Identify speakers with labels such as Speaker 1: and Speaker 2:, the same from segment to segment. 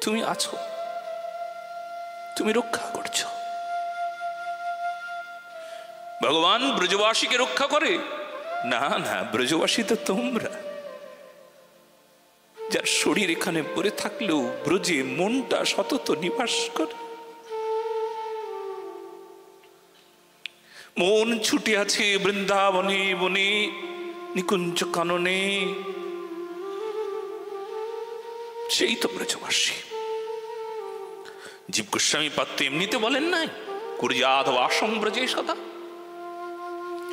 Speaker 1: তুমি আছো, তুমি রক্ষা করছো। ভগবান ব্রজবাসীকে রক্ষা করে না? না, ব্রজবাসী তো তোমরা, যার শরীর এখানে পড়ে থাকলেও ব্রজে মনটা সতত নিবাস করে। মন ছুটে আছে বৃন্দাবনে বনে নিকুঞ্জ কাননে, সেই তো ব্রজবাসী। জীব গোস্বামী পাত্র এমনিতে বলেন নাই কুর্যাৎ বাসং ব্রজে সদা,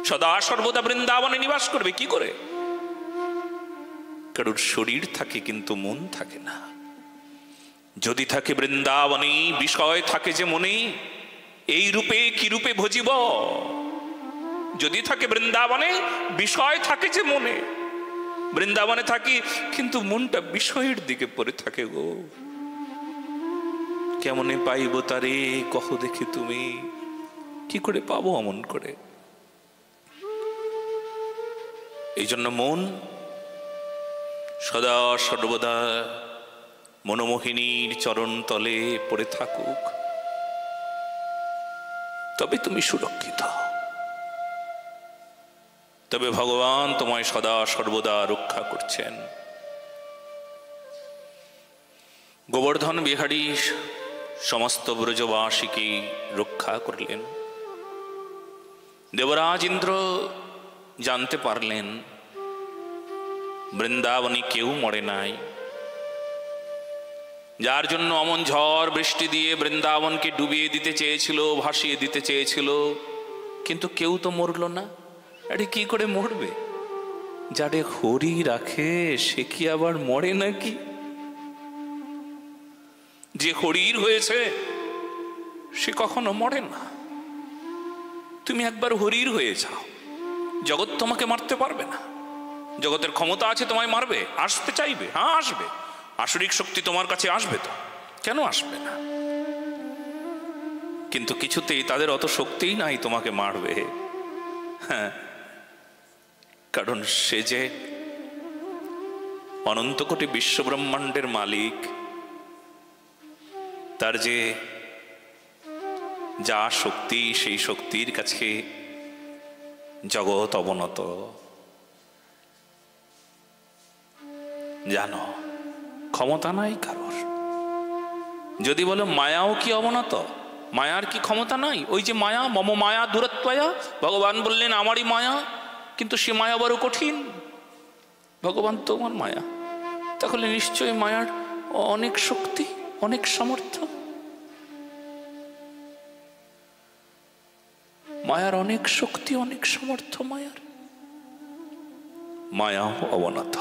Speaker 1: সদা সর্বদা বৃন্দাবনে নিবাস করবে। কি করে? কারোর শরীর থাকে কিন্তু মন থাকে না। যদি থাকে বৃন্দাবনে, বিষয় থাকে যে মনে, এই রূপে কি রূপে ভজিব? যদি থাকে বৃন্দাবনে, বিষয় থাকে যে মনে। বৃন্দাবনে থাকি কিন্তু মনটা বিষয়ের দিকে পড়ে থাকে গো। কেমনে পাইব তারে কহ দেখি তুমি? কি করে পাবো অমন করে? এই জন্য মন সদা সর্বদা মনোমোহিনীর চরণ তলে পড়ে থাকুক, তবে তুমি সুরক্ষিত, তবে ভগবান তোমায় সদা সর্বদা রক্ষা করছেন। গোবর্ধন বিহারী সমস্ত ব্রজবাসীকে রক্ষা করলেন। দেবরাজ ইন্দ্র জানতে পারলেন বৃন্দাবনে কেউ মরে নাই, যার জন্য অমন ঝড় বৃষ্টি দিয়ে বৃন্দাবনকে ডুবিয়ে দিতে চেয়েছিল, ভাসিয়ে দিতে চেয়েছিল, কিন্তু কেউ তো মরল না। আরে কি করে মরবে? যারে হরি রাখে সে কি আবার মরে নাকি? যে হরির হয়েছে সে কখনো মরে না। তুমি একবার হরির হয়ে যাও, জগৎ তোমাকে মারতে পারবে না। জগতের ক্ষমতা আছে তোমায় মারবে, আসতে চাইবে, হ্যাঁ আসবে, আসরিক শক্তি তোমার কাছে আসবে, তো কেন আসবে না? কিন্তু কিছুতেই তাদের অত শক্তিই নাই তোমাকে মারবে। হ্যাঁ, কারণ সে যে অনন্ত কোটি বিশ্ব ব্রহ্মাণ্ডের মালিক, তার যে যা শক্তি, সেই শক্তির কাছে জগৎ অবনত। জানো, ক্ষমতা নাই কারোর। যদি বলো মায়াও কি অবনত, মায়ার কি ক্ষমতা নাই? ওই যে মায়া, মম মায়া দূরত্বয়া, ভগবান বললেন আমারই মায়া, কিন্তু সে মায়া বড় কঠিন। ভগবান তোমার মায়া, তাহলে নিশ্চয়ই মায়ার অনেক শক্তি, অনেক সামর্থ্য। মায়ার অনেক শক্তি, অনেক সামর্থ্য মায়ার। মায়াও অবনত।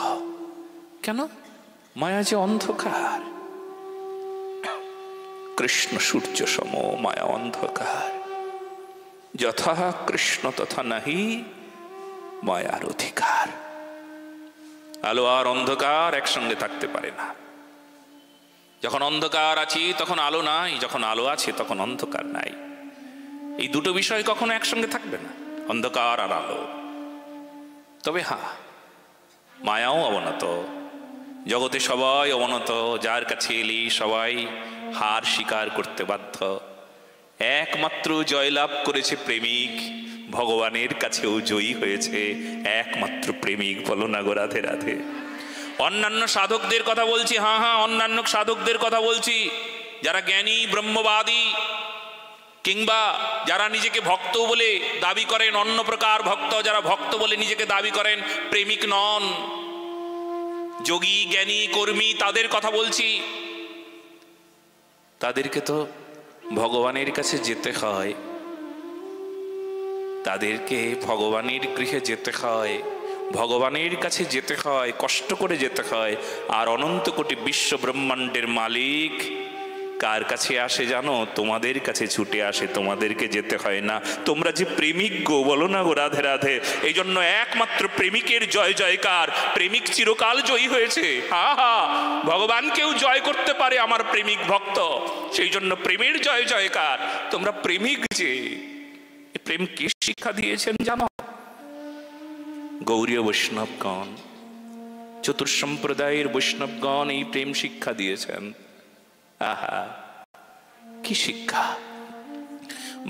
Speaker 1: কেন? মায়া যে অন্ধকার, কৃষ্ণ সূর্য সম মায়া অন্ধকার, যথা কৃষ্ণ তথা নাহি মায়ার অধিকার। আলো আর অন্ধকার একসঙ্গে থাকতে পারে না। যখন অন্ধকার আছি তখন আলো নাই, যখন আলো আছে তখন অন্ধকার নাই। এই দুটো বিষয় কখনো একসঙ্গে থাকবে না, অন্ধকার আর আলো। তবে হ্যাঁ, মায়াও অবনত। জগতে সবাই অবনত, যার কাছে এলি সবাই হার স্বীকার করতে বাধ্য। একমাত্র জয়লাভ করেছে প্রেমিক, ভগবানের কাছেও জয়ী হয়েছে একমাত্র প্রেমিক। বলো না গো রাধে রাধে। অন্যান্য সাধকদের কথা বলছি, হ্যাঁ হ্যাঁ, অন্যান্য সাধকদের কথা বলছি, যারা জ্ঞানী ব্রহ্মবাদী, কিংবা যারা নিজেকে ভক্ত বলে দাবি করেন, অন্য প্রকার ভক্ত, যারা ভক্ত বলে নিজেকে দাবি করেন, প্রেমিক নন, যোগী জ্ঞানী কর্মী, তাদের কথা বলছি। তাদেরকে তো ভগবানের কাছে যেতে হয়, তাদেরকে ভগবানের গৃহে যেতে হয়, ভগবানের কাছে যেতে হয়, কষ্ট করে যেতে হয়। আর অনন্ত কোটি বিশ্ব ব্রহ্মাণ্ডের মালিক কার কাছে আসে জানো? তোমাদের কাছে ছুটে আসে, তোমাদেরকে যেতে হয় না। তোমরা যে প্রেমিক গো, বলো না গো রাধে রাধে। এই জন্য একমাত্র প্রেমিকের জয় জয়কার। প্রেমিক চিরকাল জয়ী হয়েছে। হা হা, ভগবানকেও জয় করতে পারে আমার প্রেমিক ভক্ত। সেই জন্য প্রেমের জয় জয়কার। তোমরা প্রেমিক যে, প্রেম কি শিক্ষা দিয়েছেন জানো? গৌরীয় বৈষ্ণবগণ, চতুর্সম্প্রদায়ের বৈষ্ণবগণ এই প্রেম শিক্ষা দিয়েছেন। আহা, কি শিক্ষা!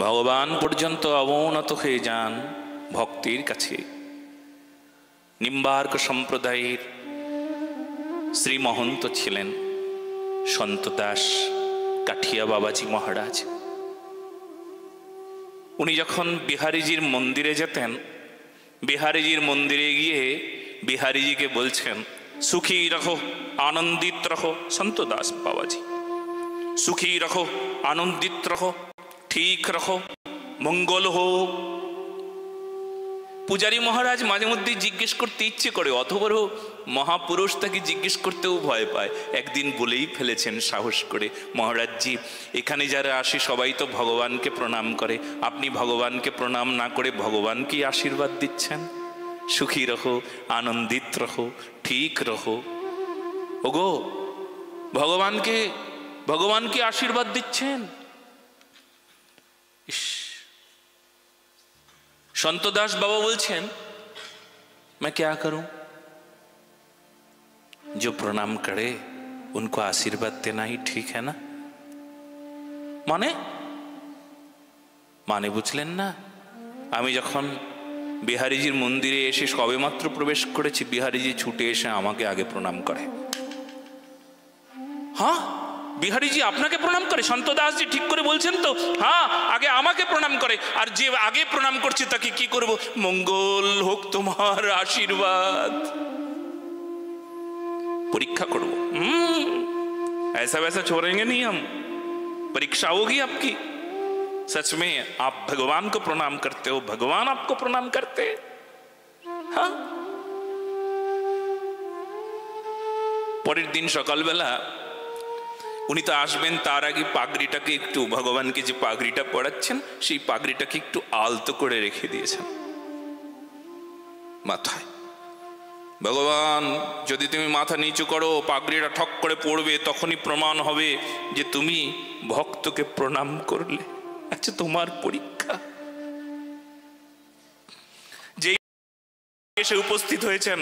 Speaker 1: ভগবান পর্যন্ত অবনত হয়ে যান ভক্তের কাছে। নিম্বার্ক সম্প্রদায়ের শ্রী মহন্ত ছিলেন সন্ত দাস কাঠিয়া বাবাজি মহারাজ। উনি যখন বিহারীজির মন্দিরে যেতেন, বিহারীজির মন্দিরে গিয়ে বিহারীজিকে বলছেন, সুখী রখো, আনন্দিত রখো সন্ত দাস বাবাজি, সুখী রখো, আনন্দিত রখো, ঠিক রখো, মঙ্গল হো। পূজারী মহারাজ মাঝে মধ্যে জিজ্ঞেস করতে ইচ্ছে করে, অত বড় মহাপুরুষ তাকে জিজ্ঞেস করতেও ভয় পায়। একদিন বলেই ফেলেছেন সাহস করে, মহারাজজি এখানে যারা আসে সবাই তো ভগবানকে প্রণাম করে, আপনি ভগবানকে প্রণাম না করে ভগবানকে আশীর্বাদ দিচ্ছেন, সুখী রহো, আনন্দিত রহো, ঠিক রহো। ওগো, ভগবানকে আশীর্বাদ দিচ্ছেন। संत दास बाबा बोलছেন, मैं क्या करूं? जो प्रणाम करे उनको आशीर्वाद देना ही ठीक है ना। माने বুঝলেন না? আমি যখন বিহারীজির মন্দিরে এসে সবেমাত্র প্রবেশ করেছি, বিহারীজি ছুটে এসে আমাকে আগে প্রণাম করে। হ্যাঁ, বিহারীজি আপনাকে প্রণাম করে? সন্ত দাসজি ঠিক করে বলছেন তো? হ্যাঁ, আগে আমাকে প্রণাম করে, আর যে আগে প্রণাম করছে তাকে কি করব? মঙ্গল হোক তোমার আশীর্বাদ। परीक्षा करो, ऐसा वैसा छोड़ेंगे नहीं हम, परीक्षा होगी आपकी। सच में आप भगवान को प्रणाम करते हो, भगवान आपको प्रणाम करते। हाँ, পরের দিন সকালবেলা উনি তো আসবেন, তার আগে পাগড়িটাকে একটু, ভগবানকে যে পাগড়িটা পরাচ্ছেন সেই পাগড়িটাকে একটু আলতো করে রেখে দিয়েছেন মাথায়। ভগবান, যদি তুমি মাথা নিচু করো, পাগড়িটা ঠক করে পড়বে, তখনই প্রমাণ হবে যে তুমি ভক্তকে প্রণাম করলে। আচ্ছা, তোমার পরীক্ষা। যেই এসে উপস্থিত হয়েছেন,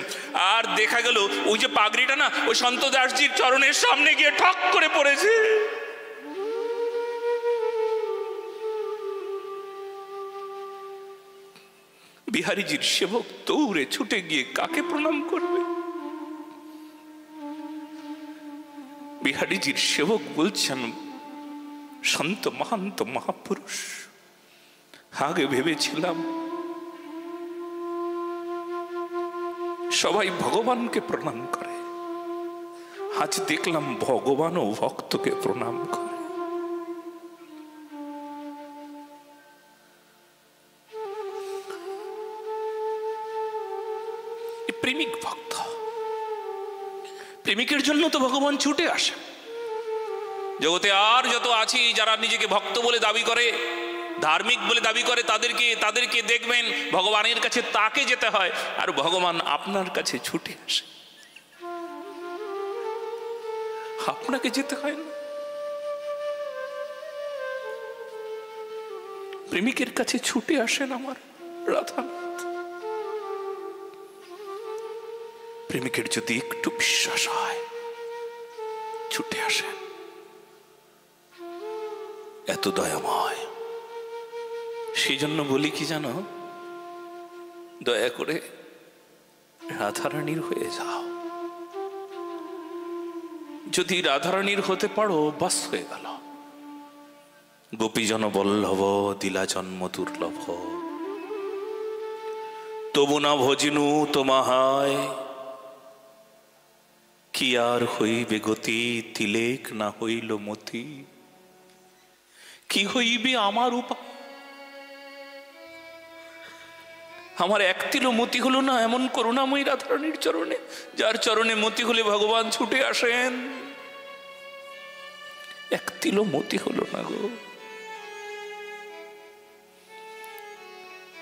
Speaker 1: আর দেখা গেল ওই যে পাগড়িটা না, ওই সন্ত দাসজির চরণের সামনে গিয়ে ঠক করে পড়েছে। বিহারীজির সেবক দৌড়ে ছুটে গিয়ে কাকে প্রণাম করবে? বিহারীজির সেবক বলছেন, সন্ত মহান্ত মহাপুরুষ, আগে ভেবেছিলাম সবাই ভগবানকে প্রণাম করে, আজ দেখলাম ভগবানও ভক্তকে প্রণাম করে। প্রেমিক ভক্ত, প্রেমিকের জন্য তো ভগবান ছুটে আসে। জগতে আর যত আছে যারা নিজেকে ভক্ত বলে দাবি করে, ধার্মিক বলে দাবি করে, তাদেরকে দেখবেন ভগবানের কাছে তাকে যেতে হয়, আর ভগবান আপনার কাছে ছুটে আসে, আপনাকে যেতে হয় না। প্রেমিকের কাছে ছুটে আসেন আমার রাধানাথ। প্রেমিকের যদি একটু বিশ্বাস হয়, ছুটে আসেন। এত দয়াময়, সেই জন্য বলি কি জানো, দয়া করে রাধারানীর হয়ে যাও। যদি রাধারানীর হতে পারো, বাস হয়ে গেল। গোপীজন বল্লভ দিলা জন্ম দুর্লভ, তবু না ভজিনু তোমাহায়, কি আর হইবে গতি, তিলেক না হইল মতি, কি হইবে আমার উপায়? আমার এক তিল মতি হলো না, এমন করুণাময়ী রাধারানীর চরণে, যার চরণে মতি হলে ভগবান ছুটে আসেন। এক তিল মতি হলো না গো।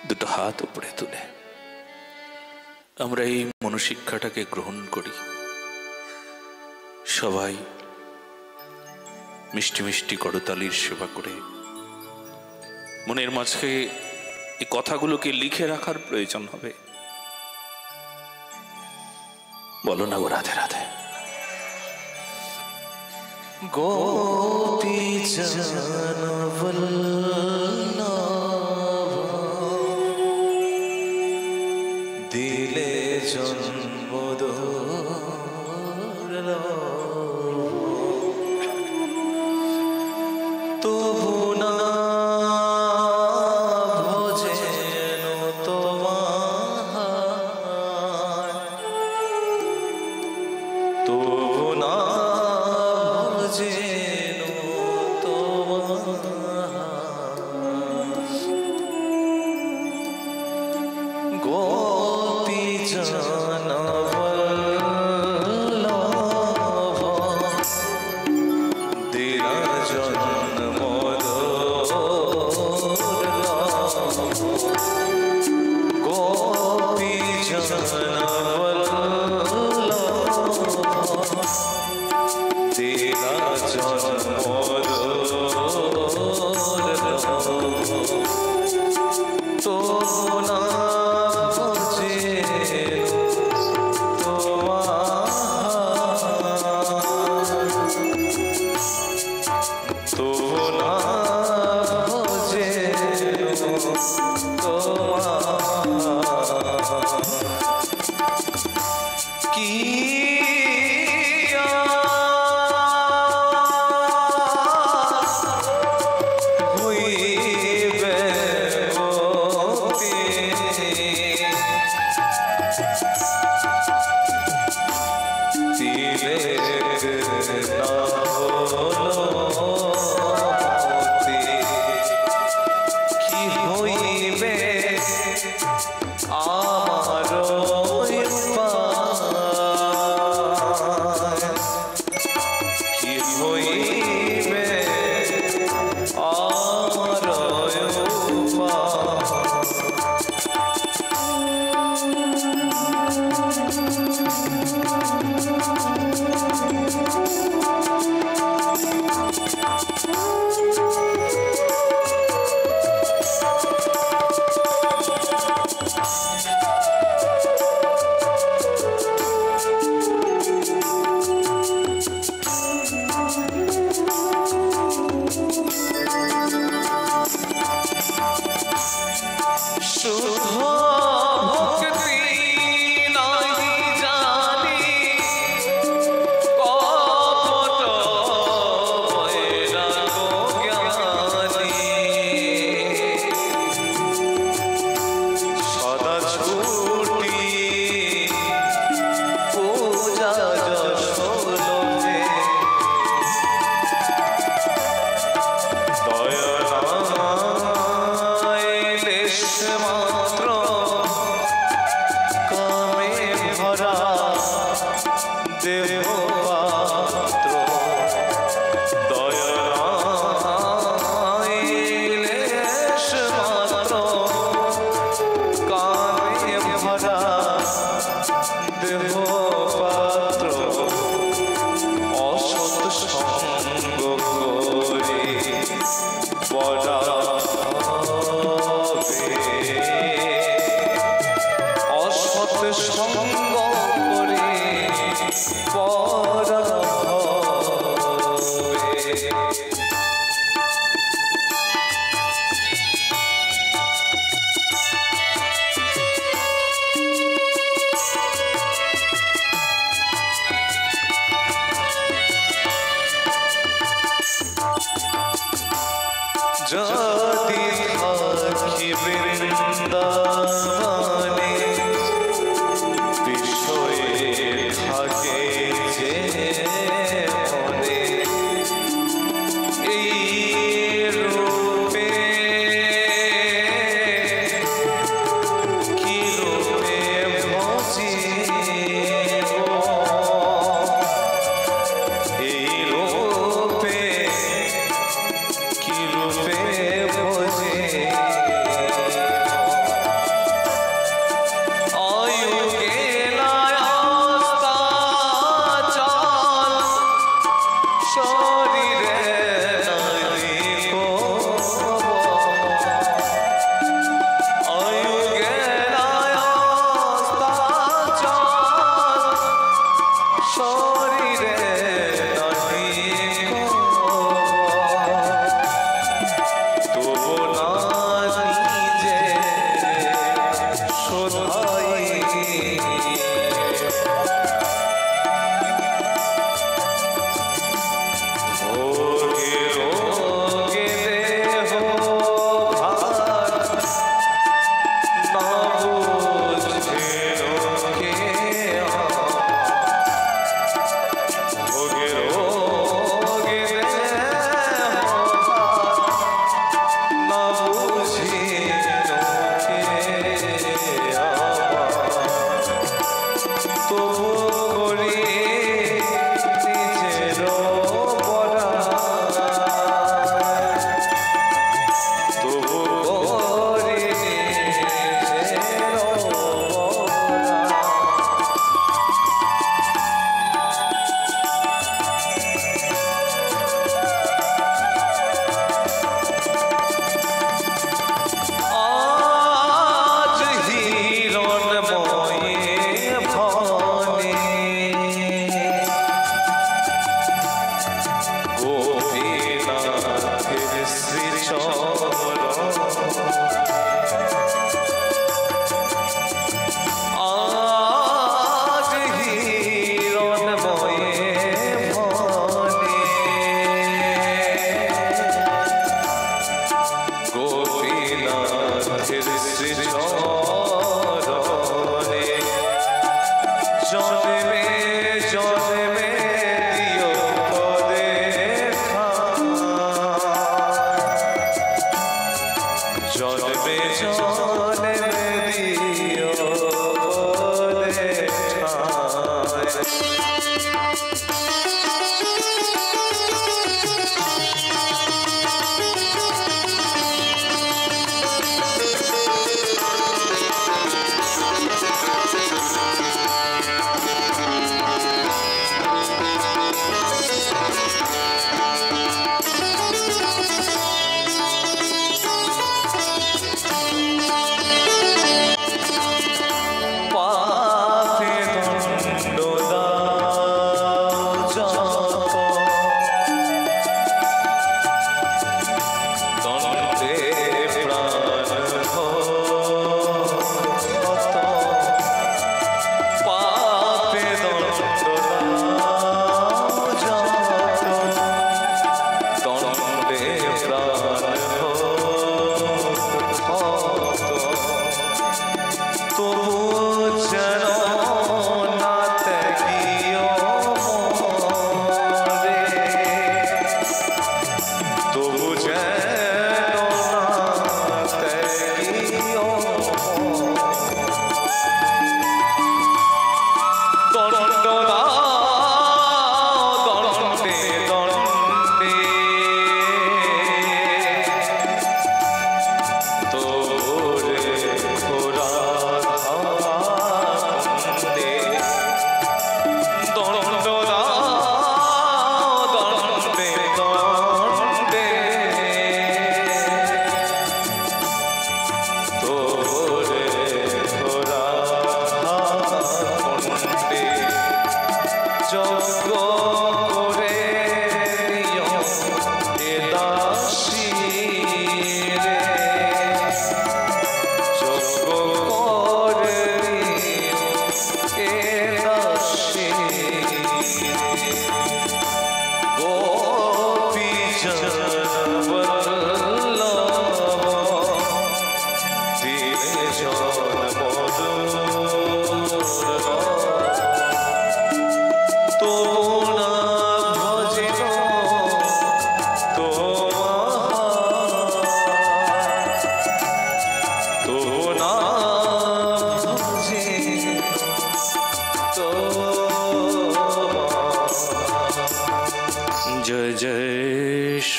Speaker 1: দুটো হাত উপরে তুলে আমরা এই মনোশিক্ষাটাকে গ্রহণ করি। সবাই মিষ্টি মিষ্টি করতালির সেবা করে মনের মাঝে এই কথাগুলোকে লিখে রাখার প্রয়োজন হবে। বলো না গো রাধে রাধে।
Speaker 2: गोपीजनवल्लभा दिले जन्म दुर्लभ तबु ना भजेन তোমায় তবু না ভজেন তোমায় গোপীজনবল্লভা দিলা জন্ম গোপীজনবল্লভা দিলা জন্ম তবু না ভজেন তোমায় তবু না ভজেন তোমায় কি হইবে কি হইবে আমার কি হইবে আমার যদি থাকি বৃন্দাবনে বিষয়ে থাকে যে মনে এই রূপে কি রূপে ভজিব এই রূপে কি রূপে ভজিব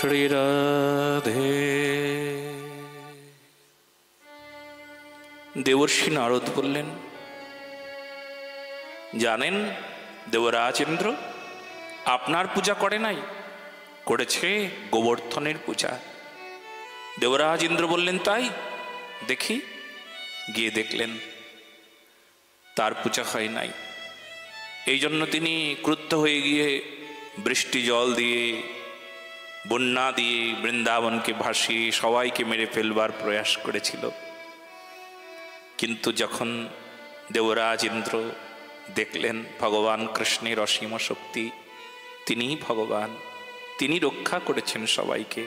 Speaker 1: শ্রী রাধে। দেবর্ষি নারদ বললেন, জানেন দেবরাজ ইন্দ্র আপনার পূজা করে নাই, করেছে গোবর্ধনের পূজা। দেবরাজ ইন্দ্র বললেন, তাই দেখি। গিয়ে দেখলেন তার পূজা হয় নাই। এই জন্য তিনি ক্রুদ্ধ হয়ে গিয়ে বৃষ্টি জল দিয়ে, বন্যা দিয়ে বৃন্দাবনকে ভাসিয়ে সবাইকে মেরে ফেলবার প্রয়াস করেছিল। কিন্তু যখন দেবরাজ ইন্দ্র দেখলেন ভগবান কৃষ্ণের অসীম শক্তি, তিনিই ভগবান, তিনি রক্ষা করেছেন সবাইকে।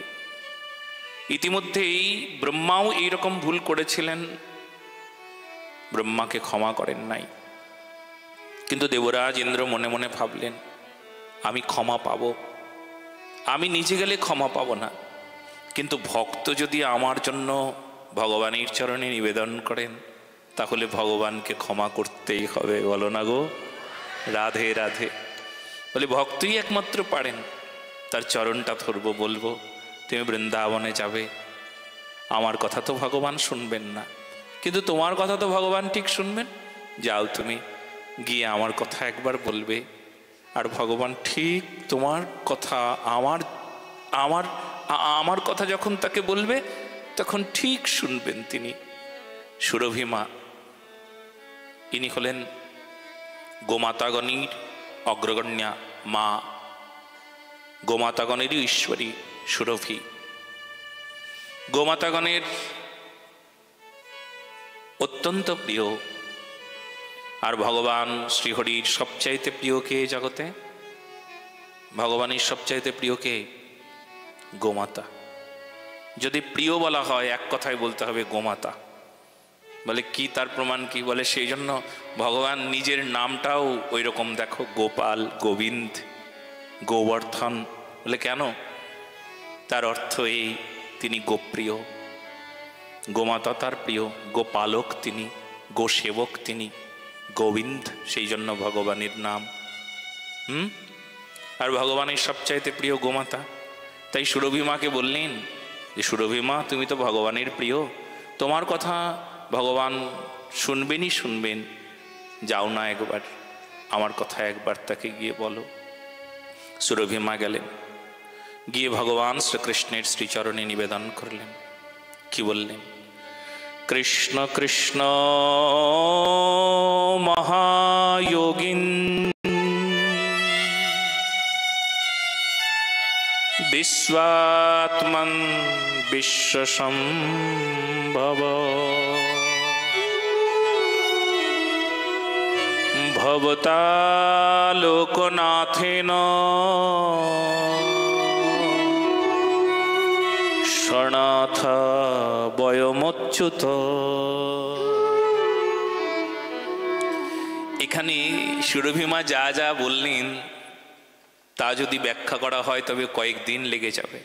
Speaker 1: ইতিমধ্যেই ব্রহ্মাও এইরকম ভুল করেছিলেন, ব্রহ্মাকে ক্ষমা করেন নাই। কিন্তু দেবরাজ ইন্দ্র মনে মনে ভাবলেন, আমি ক্ষমা পাব, আমি নিজে গেলে ক্ষমা পাব না, কিন্তু ভক্ত যদি আমার জন্য ভগবানের চরণে নিবেদন করেন তাহলে ভগবানকে ক্ষমা করতেই হবে। বলো না গো, রাধে রাধে। বলে ভক্তই একমাত্র পারেন, তার চরণটা ধরবো, বলবো তুমি বৃন্দাবনে যাবে, আমার কথা তো ভগবান শুনবেন না, কিন্তু তোমার কথা তো ভগবান ঠিক শুনবেন। যাও তুমি গিয়ে আমার কথা একবার বলবে, আর ভগবান ঠিক তোমার কথা আমার আমার আমার কথা যখন তাকে বলবে তখন ঠিক শুনবেন তিনি। সুরভি মা, ইনি হলেন গোমাতাগণের অগ্রগণ্যা মা, গোমাতাগণেরই ঈশ্বরী সুরভি। গোমাতাগণের অত্যন্ত প্রিয়। আর ভগবান শ্রীহরির সবচাইতে প্রিয় কে জগতে? ভগবানের সবচাইতে প্রিয় কে? গোমাতা। যদি প্রিয় বলা হয় এক কথায় বলতে হবে গোমাতা। বলে কি, তার প্রমাণ কি? বলে সেই জন্য ভগবান নিজের নামটাও ওই রকম, দেখো, গোপাল, গোবিন্দ, গোবর্ধন। বলে কেন? তার অর্থ এই, তিনি গোপ্রিয়, গোমাতা তার প্রিয়, গোপালক তিনি, গোসেবক তিনি, গোবিন্দ, সেই জন্য ভগবানের নাম। আর ভগবানের সবচাইতে প্রিয় গোমাতা। তাই সুরভি মাকে বললেন যে সুরভি মা, তুমি তো ভগবানের প্রিয়, তোমার কথা ভগবান শুনবেনই শুনবেন, যাও না একবার আমার কথা একবার তাকে গিয়ে বলো। সুরভি মা গেলেন, গিয়ে ভগবান শ্রীকৃষ্ণের শ্রীচরণে নিবেদন করলেন। কি বললেন? কৃষ্ণ কৃষ্ণ মহাযোগিন বিশ্বাত্মন বিশ্বসম্ভব ভবতা লোকনাথেন শরণাথ বয়মচ্যুত। এখানে সুরভিমা যা যা বললেন তা যদি ব্যাখ্যা করা হয় তবে কয়েকদিন লেগে যাবে,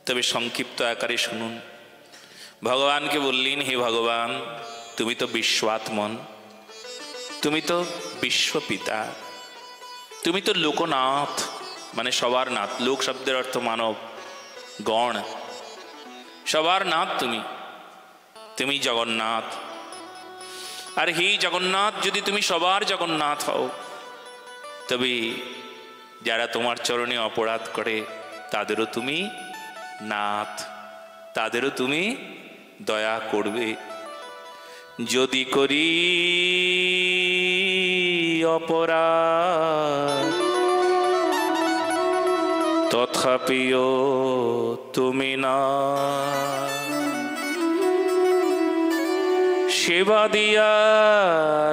Speaker 1: তবে সংক্ষিপ্ত আকারে শুনুন। ভগবানকে বললেন, হে ভগবান, তুমি তো বিশ্বাত্মন, তুমি তো বিশ্বপিতা, তুমি তো লোকনাথ, মানে সবার নাথ। লোক শব্দের অর্থ মানব গণ, সবার নাথ তুমি, তুমি জগন্নাথ। আর হে জগন্নাথ, যদি তুমি সবার জগন্নাথ হও তবে যারা তোমার চরণে অপরাধ করে তাদেরও তুমি নাথ, তাদেরও তুমি দয়া করবে। যদি করি অপরাধ তথাপিও তুমি না, সেবা দিয়া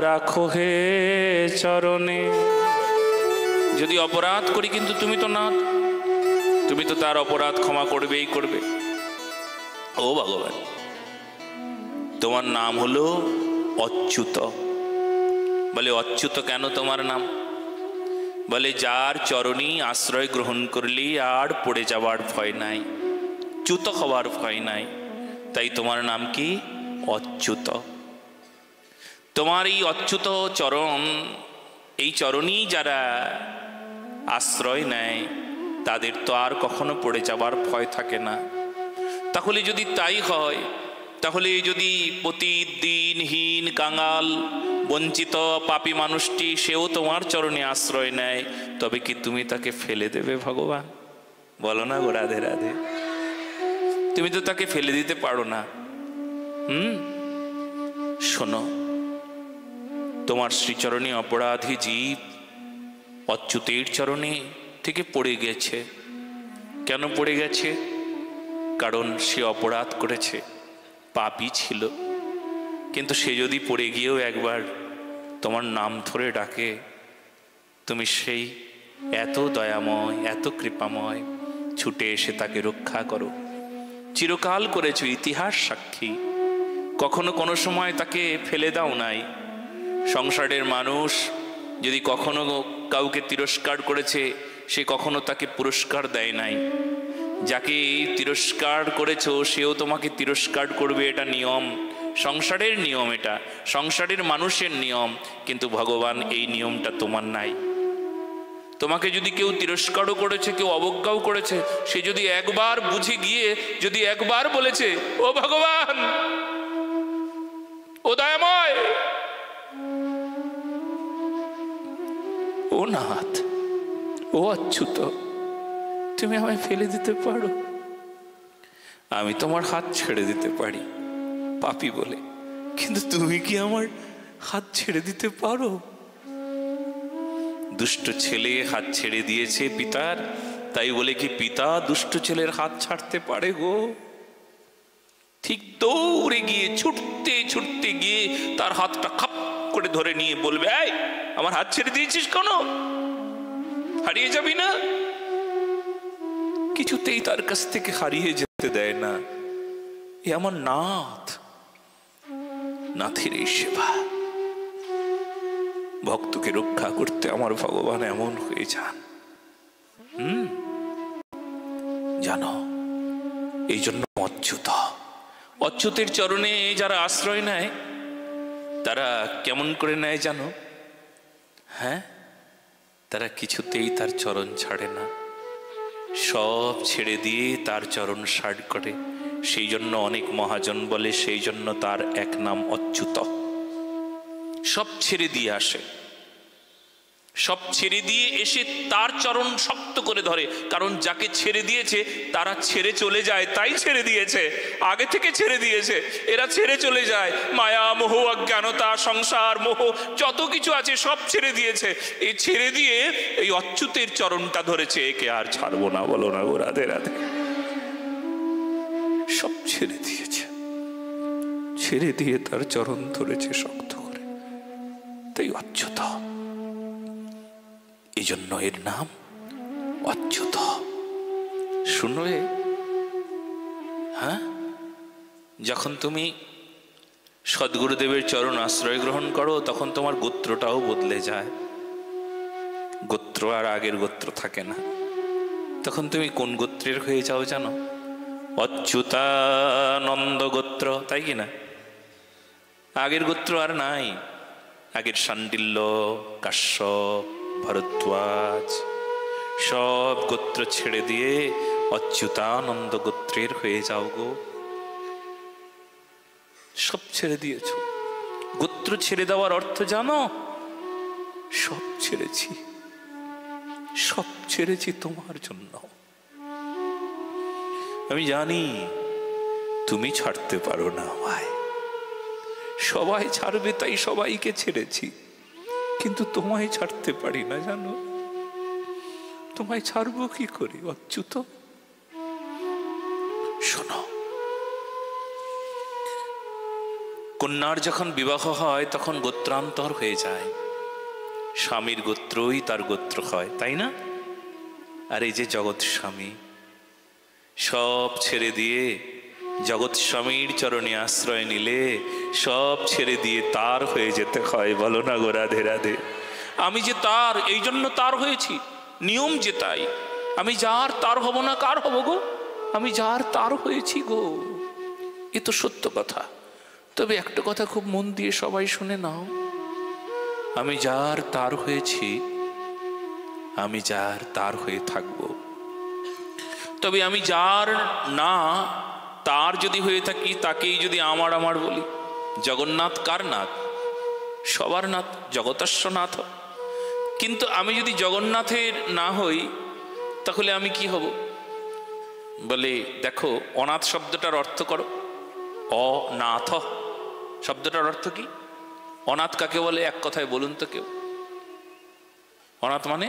Speaker 1: রাখো হে চরণে। যদি অপরাধ করি কিন্তু তুমি তো নাথ, তুমি তো তার অপরাধ ক্ষমা করবেই করবে। ও ভগবান, তোমার নাম হলো অচ্যুত। বলে অচ্যুত কেন তোমার নাম? বলে যার চরণী আশ্রয় গ্রহণ করলে আর পড়ে যাওয়ার ভয় নাই, চ্যুত হওয়ার ভয় নাই, তাই তোমার নাম কি? অচ্যুত। তোমার এই অচ্যুত চরণ, এই চরণী যারা আশ্রয় নেয় তাদের তো আর কখনো পড়ে যাবার ভয় থাকে না। তাহলে যদি তাই হয়, তাহলে যদি প্রতিদিনহীন কাঙাল বঞ্চিত পাপী মানুষটি সেও তোমার চরণে আশ্রয় নেয়, তবে কি তুমি তাকে ফেলে দেবে ভগবান? বলো না গো রাধে রাধে। তুমি তো তাকে ফেলে দিতে পারো না। শোনো, তোমার শ্রীচরণে অপরাধী জীব অচ্যুতের চরণে থেকে পড়ে গেছে। কেন পড়ে গেছে? কারণ সে অপরাধ করেছে, পাপী ছিল। কিন্তু সে যদি পড়ে গিয়েও একবার তোমার নাম ধরে ডাকে, তুমি সেই এত দয়াময়, এত কৃপাময়, ছুটে এসে তাকে রক্ষা করো। চিরকাল করেছো, ইতিহাস সাক্ষী। কখনো কোনো সময় তাকে ফেলে দাও নাই। সংসারের মানুষ যদি কখনো কাউকে তিরস্কার করেছে, সে কখনো তাকে পুরস্কার দেয় নাই। যাকে তিরস্কার করেছো সেও তোমাকে তিরস্কার করবে, এটা নিয়ম, সংসারের নিয়ম, এটা সংসারের মানুষের নিয়ম। কিন্তু ভগবান এই নিয়মটা তোমার নাই। তোমাকে যদি কেউ তিরস্কারও করেছে, কেউ অবজ্ঞাও করেছে, সে যদি একবার বুঝে গিয়ে যদি একবার বলেছে, ও ভগবান, ও দয়াময়, ও নাথ, ও অচ্যুত, তুমি আমায় ফেলে দিতে পারো, আমি তোমার হাত ছেড়ে দিতে পারি পাপী বলে, কিন্তু তুমি কি আমার হাত ছেড়ে দিতে পারো? দুষ্ট ছেলে হাত ছেড়ে দিয়েছে পিতার, তাই বলে কি পিতা দুষ্ট ছেলের হাত ছাড়তে পারে গো? ঠিক দৌড়ে গিয়ে ছুটতে ছুটতে গিয়ে তার হাতটা খাপ করে ধরে নিয়ে বলবে, এই আমার হাত ছেড়ে দিয়েছিস কেন? হারিয়ে যাবি না? কিছুতেই তার কাছ থেকে হারিয়ে যেতে দেয় না। এ আমার নাথ, নাথের এই সেবা। ভক্তকে রক্ষা করতে আমার ভগবান এমন হয়ে যান। জানো, এই জন্য অচ্যুত, অচ্যুতের চরণে যারা আশ্রয় নেয় তারা কেমন করে নেয় জানো? হ্যাঁ, তারা কিছুতেই তার চরণ ছাড়ে না, সব ছেড়ে দিয়ে তার চরণ সাড় করে। সেই জন্য অনেক মহাজন বলে, সেই জন্য তার এক নাম অচ্যুত। সব ছেড়ে দিয়ে আসে, সব ছেড়ে দিয়ে এসে তার চরণ শক্ত করে ধরে। কারণ যাকে ছেড়ে দিয়েছে তারা ছেড়ে চলে যায়, তাই ছেড়ে দিয়েছে, আগে থেকে ছেড়ে দিয়েছে। এরা ছেড়ে চলে যায়, মায়া মোহ অজ্ঞানতা সংসার মোহ যত কিছু আছে সব ছেড়ে দিয়েছে। এই ছেড়ে দিয়ে এই অচ্যুতের চরণটা ধরেছে, একে আর ছাড়বো না। বলো না গো রাধে রাধে। সব ছেড়ে দিয়েছে, ছেড়ে দিয়ে তার চরণ ধরেছে শক্ত করে, তাই অচ্যুত। এই জন্য এর নাম অচ্যুত। শুনবে, হ্যাঁ, যখন তুমি সদ্গুরুদেবের চরণ আশ্রয় গ্রহণ করো তখন তোমার গোত্রটাও বদলে যায়। গোত্র আর আগের গোত্র থাকে না। তখন তুমি কোন গোত্রের হয়ে যাও জানো? অচ্যুতানন্দ গোত্র, তাই কি না? আগের গোত্র আর নাই। আগের শাণ্ডিল্য, কাশ্যপ, ভরদ্বাজ সব গোত্র ছেড়ে দিয়ে অচ্যুতানন্দ গোত্রের হয়ে যাও গো। সব ছেড়ে দিয়েছ। গোত্র ছেড়ে দেওয়ার অর্থ জানো? সব ছেড়েছি, সব ছেড়েছি তোমার জন্য। আমি জানি তুমি ছাড়তে পারো না আমায়, সবাই ছাড়বে তাই সবাইকে ছেড়েছি, কিন্তু তোমায় ছাড়তে পারি না জানো। তোমায় ছাড়বো কি করে অচ্যুত? শোনো, কন্যার যখন বিবাহ হয় তখন গোত্রান্তর হয়ে যায়, স্বামীর গোত্রই তার গোত্র হয়, তাই না? আর এই যে জগৎ স্বামী সব ছেড়ে দিয়ে জগৎ স্বামীর চরণে আশ্রয় নিলে সব ছেড়ে দিয়ে তার হয়ে যেতে হয়। বলো না গো রাধে রাধে। আমি যে তার, এই জন্য তার হয়েছি, নিয়ম যে তাই। আমি যার তার হব না, কার হব গো? আমি যার তার হয়েছি গো। এ তো সত্য কথা। তবে একটা কথা খুব মন দিয়ে সবাই শুনে নাও, আমি যার তার হয়েছি, আমি যার তার হয়ে থাকবো। তবে আমি যার না তার যদি হয়ে থাকি তাকেই যদি আমার আমার বলি। জগন্নাথ কার নাথ? সবার নাথ, জগতস্য নাথ। কিন্তু আমি যদি জগন্নাথের না হই তাহলে আমি কি হব? বলে দেখো, অনাথ শব্দটার অর্থ করো। অনাথ শব্দটার অর্থ কি? অনাথ কাকে বলে এক কথায় বলুন তো কেউ? অনাথ মানে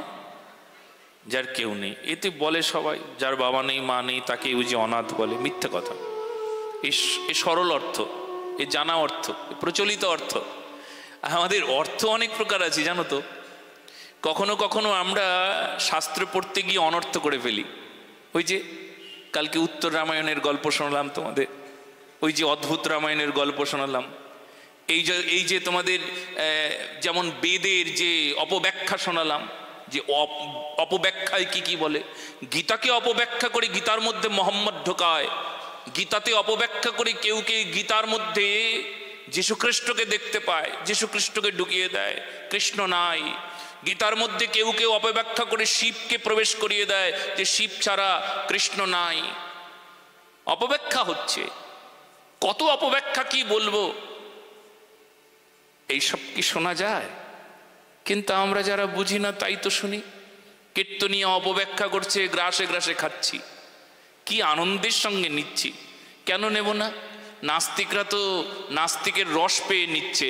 Speaker 1: যার কেউ নেই। এতে বলে সবাই যার বাবা নেই মা নেই তাকে যে অনাথ বলে। মিথ্যে কথা। এ সরল অর্থ, এ জানা অর্থ, প্রচলিত অর্থ। আমাদের অর্থ অনেক প্রকার আছে জানো তো। কখনো কখনো আমরা শাস্ত্র পড়তে গিয়ে অনর্থ করে ফেলি। ওই যে কালকে উত্তর রামায়ণের গল্প শোনালাম তোমাদের, ওই যে অদ্ভুত রামায়ণের গল্প শোনালাম। এই যে তোমাদের যেমন বেদের যে অপব্যাখ্যা শোনালাম, যে অপব্যাখ্যায় কি কি বলে। গীতাকে অপব্যাখ্যা করে গীতার মধ্যে মোহাম্মদ ঢোকায়। গীতাতে অপব্যাখ্যা করে কেউ গীতার মধ্যে যীশুখ্রিস্টকে দেখতে পায়, যীশুখ্রিস্টকে ঢুকিয়ে দেয়, কৃষ্ণ নাই। গীতার মধ্যে কেউ অপব্যাখ্যা করে শিবকে প্রবেশ করিয়ে দেয় যে শিব ছাড়া কৃষ্ণ নাই। অপব্যাখ্যা হচ্ছে, কত অপব্যাখ্যা কি বলবো। এইসব কি শোনা যায়? কিন্তু আমরা যারা বুঝি না তাই তো শুনি। কীর্তনীয় অপব্যাখ্যা করছে, গ্রাসে গ্রাসে খাচ্ছি, কি আনন্দের সঙ্গে নিচ্ছি। কেন নেব না? নাস্তিকরা তো নাস্তিকের রস পেয়ে নিচ্ছে,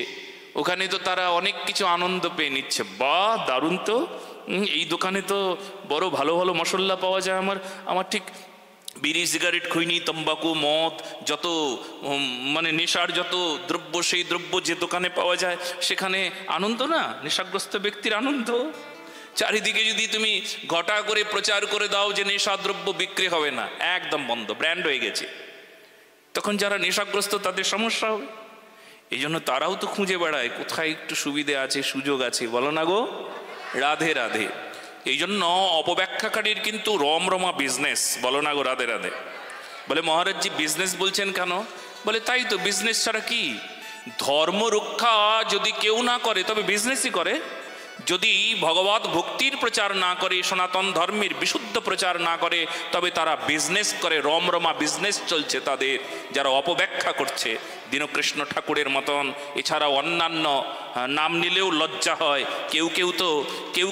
Speaker 1: ওখানে তো তারা অনেক কিছু আনন্দ পেয়ে নিচ্ছে। বাহ, দারুণ তো, এই দোকানে তো বড় ভালো ভালো মশলা পাওয়া যায়। আমার ঠিক বিড়ি, সিগারেট, খৈনি, তম্বাকু, মদ, যত মানে নেশার যত দ্রব্য, সেই দ্রব্য যে দোকানে পাওয়া যায় সেখানে আনন্দ না, নেশাগ্রস্ত ব্যক্তির আনন্দ। চারিদিকে যদি তুমি ঘটা করে প্রচার করে দাও যে নেশা দ্রব্য বিক্রি হবে না, একদম বন্ধ, ব্র্যান্ড হয়ে গেছে, তখন যারা নেশাগ্রস্ত তাদের সমস্যা হবে। এই জন্য তারাও তো খুঁজে বেড়ায় কোথায় একটু সুবিধে আছে, সুযোগ আছে। বলো না গো, রাধে রাধে। এই জন্য অপব্যাখ্যাকারীর কিন্তু রমরমা বিজনেস। বলো না গো, রাধে রাধে। বলে মহারাজজি বিজনেস বলছেন কেন? বলে তাই তো, বিজনেস ছাড়া কি? ধর্ম রক্ষা যদি কেউ না করে তবে বিজনেসই করে। যদি ভগবত ভক্তির প্রচার না করে, সনাতন ধর্মের বিশুদ্ধ প্রচার না করে, তবে তারা বিজনেস করে। রমরমা বিজনেস চলছে তাদের, যারা অপব্যাখ্যা করছে। দীনকৃষ্ণ ঠাকুরের মতন, এছাড়াও অন্যান্য নাম নিলেও লজ্জা হয়। কেউ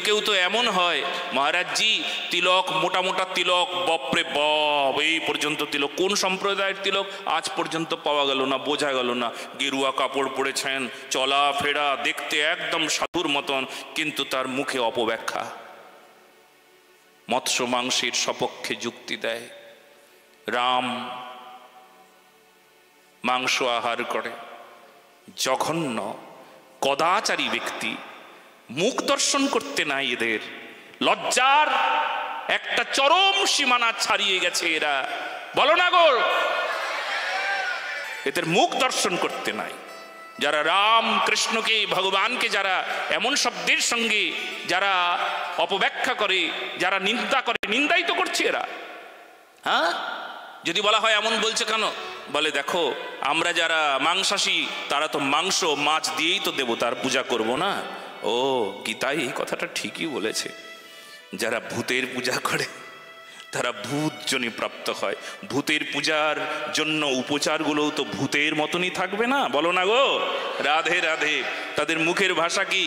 Speaker 1: কেউ তো এমন হয়, মহারাজজি তিলক, মোটা মোটা তিলক, বাপরে বাপ, এই পর্যন্ত তিলক। কোন সম্প্রদায়ের তিলক আজ পর্যন্ত পাওয়া গেল না, বোঝা গেল না। গেরুয়া কাপড় পরেছেন, চলা ফেরা দেখতে একদম সাধুর মতন, কিন্তু তার মুখে অপব্যাখ্যা। মৎস্য মাংসের সপক্ষে যুক্তি দেয়। রাম মাংস আহার করে। জঘন্য কদাচারী ব্যক্তি, মুখ দর্শন করতে নাই এদের। লজ্জার একটা চরম সীমানা ছাড়িয়ে গেছে এরা। বলো না গো, এদের মুখ দর্শন করতে নাই। যারা রাম কৃষ্ণকে, ভগবানকে যারা এমন শব্দের সঙ্গে যারা অপব্যাখ্যা করে, যারা নিন্দা করে, নিন্দাই তো করছে এরা। হ্যাঁ, যদি বলা হয় এমন বলছে কেন? বলে দেখো, আমরা যারা মাংসাশী তারা তো মাংস মাছ দিয়েই তো দেবতার পূজা করব না। ও, গীতায় এই কথাটা ঠিকই বলেছে। যারা ভূতের পূজা করে তারা ভূত জনি প্রাপ্ত হয়। ভূতের পূজার জন্য উপচারগুলোও তো ভূতের মতনই থাকবে না। বলো না গো, রাধে রাধে। তাদের মুখের ভাষা কি?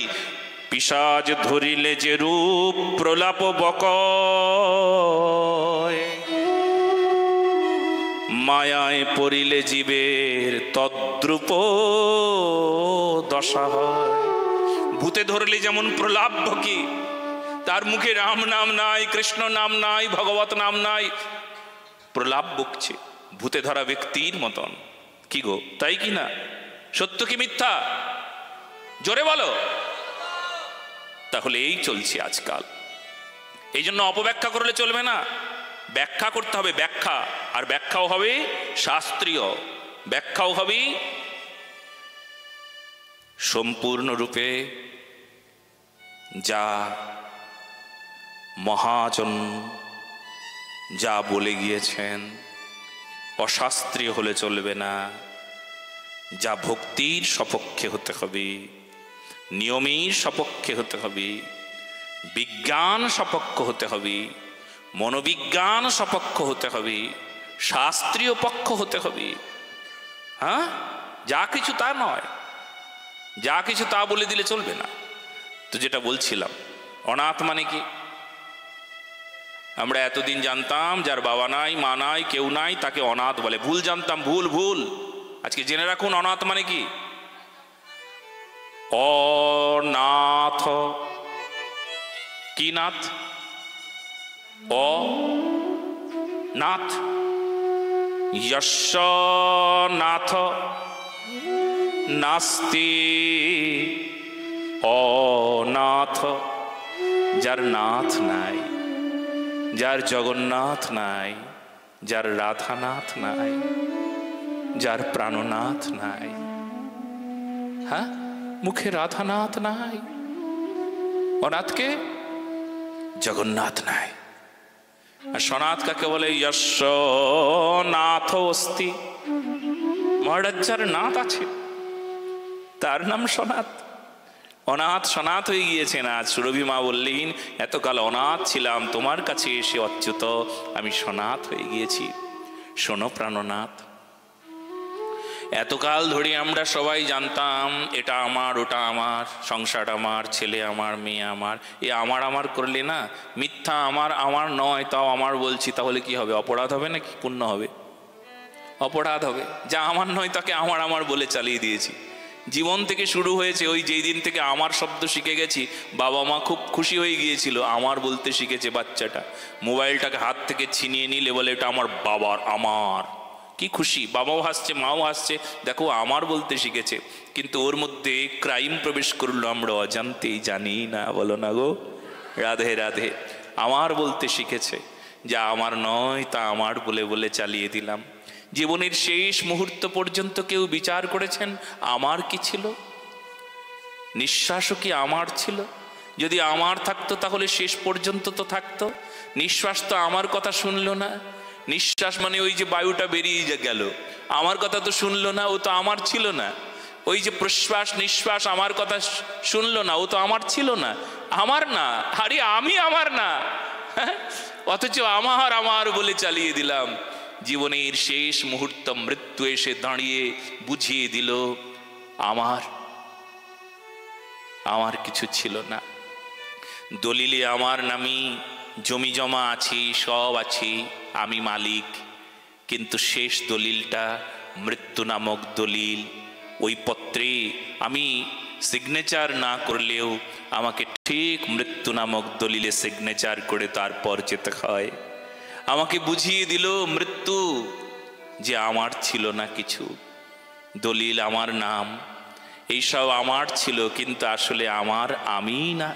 Speaker 1: পিশাচ ধরিলে যে রূপ প্রলাপ বকয়, মায়ায় পড়িলে জীবের তদ্রূপ দশা হয়। ভূতে ধরলে যেমন প্রলাপ বকে, তার মুখে রাম নাম নাই, কৃষ্ণ নাম নাই, ভগবত নাম নাই, প্রলাপ বকছে ভূতে ধরা ব্যক্তির মতন। কি গো, তাই কি না? সত্য কি মিথ্যা? জোরে বলো। তাহলে এই চলছে আজকাল। এই জন্য অপব্যাখ্যা করলে চলবে না, ব্যাখ্যা করতে হবে। ব্যাখ্যা, আর ব্যাখ্যাও হবে শাস্ত্রীয়, ব্যাখ্যাও হবে সম্পূর্ণরূপে যা মহাজন যা বলে গিয়েছেন। অশাস্ত্রীয় হলে চলবে না, যা ভক্তির সপক্ষে হতে হবে, নিয়মের সপক্ষে হতে হবে, বিজ্ঞান সপক্ষ হতে হবে, মনোবিজ্ঞান সপক্ষ হতে হবে, শাস্ত্রীয় পক্ষ হতে হবে। হ্যাঁ, যা কিছু তা নয়, যা কিছু তা বলে দিলে চলবে না। তো যেটা বলছিলাম, অনাথ মানে কি? আমরা এতদিন জানতাম যার বাবা নাই, মা নাই, কেউ নাই, তাকে অনাথ বলে। ভুল জানতাম, ভুল ভুল। আজকে জেনে রাখুন অনাথ মানে কি। অনাথ, কি নাথ? অনাথ। যস্য নাথ নাস্তি অনাথ। যার নাথ নাই, যার জগন্নাথ নাই, যার রাধানাথ নাই, যার প্রাণনাথ নাই। হ্যাঁ, মুখে রাধানাথ নাই, অনাথকে জগন্নাথ নাই। আর সনাথ কাকে বলে? যস্য নাথ অস্তি। মহারাজ যার নাথ আছে তার নাম সনাথ। অনাথ সনাথ হয়ে গিয়েছেন। আজ সুরভি মা বললেন, এতকাল অনাথ ছিলাম, তোমার কাছে এসে অচ্যুত আমি সনাথ হয়ে গিয়েছি। শোনো প্রাণনাথ, এতকাল ধরে আমরা সবাই জানতাম এটা আমার, ওটা আমার, সংসার আমার, ছেলে আমার, মেয়ে আমার। এ আমার আমার করলে না, মিথ্যা আমার আমার নয় তাও আমার বলছি, তাহলে কি হবে? অপরাধ হবে নাকি পুণ্য হবে? অপরাধ হবে। যা আমার নয় তাকে আমার আমার বলে চালিয়ে দিয়েছি। জীবন থেকে শুরু হয়েছে, ওই যেই দিন থেকে আমার শব্দ শিখে গেছি, বাবা মা খুব খুশি হয়ে গিয়েছিল। আমার বলতে শিখেছে বাচ্চাটা। মোবাইলটাকে হাত থেকে ছিনিয়ে নিলে বলে এটা আমার বাবার, আমার। কি খুশি, বাবাও হাসছে, মাও হাসছে, দেখো আমার বলতে শিখেছে। কিন্তু ওর মধ্যে ক্রাইম প্রবেশ করলো, আমরা অজান্তেই, জানি না। বলো না গো, রাধে রাধে। আমার বলতে শিখেছে, যা আমার নয় তা আমার বলে বলে চালিয়ে দিলাম। জীবনের শেষ মুহূর্ত পর্যন্ত কেউ বিচার করেছেন আমার কি ছিল? নিঃশ্বাসও কি আমার ছিল? যদি আমার থাকতো তাহলে শেষ পর্যন্ত তো থাকতো। নিঃশ্বাস তো আমার কথা শুনলো না। নিঃশ্বাস মানে ওই যে বায়ুটা বেরিয়ে গেল, আমার কথা তো শুনলো না, ও তো আমার ছিল না। ওই যে প্রশ্বাস নিঃশ্বাস আমার কথা শুনলো না, ও তো আমার ছিল না। আমার না, আরে আমি আমার না, অথচ আমার আমার বলে চালিয়ে দিলাম। জীবনের শেষ মুহূর্ত মৃত্যু এসে দাঁড়িয়ে বুঝিয়ে দিল আমার, আমার কিছু ছিল না। দলিলে আমার নামই জমি জমা আছি, সব আছি, আমি মালিক। কিন্তু শেষ দলিলটা মৃত্যু নামক দলিল। ওই পত্রে আমি সিগনেচার না করলেও আমাকে ঠিক মৃত্যু নামক দলিলে সিগনেচার করে তারপর যেতে হয়। আমাকে বুঝিয়ে দিল মৃত্যু যে আমার ছিল না কিছু। দলিল আমার নাম, এইসব আমার ছিল, কিন্তু আসলে আমার আমি না।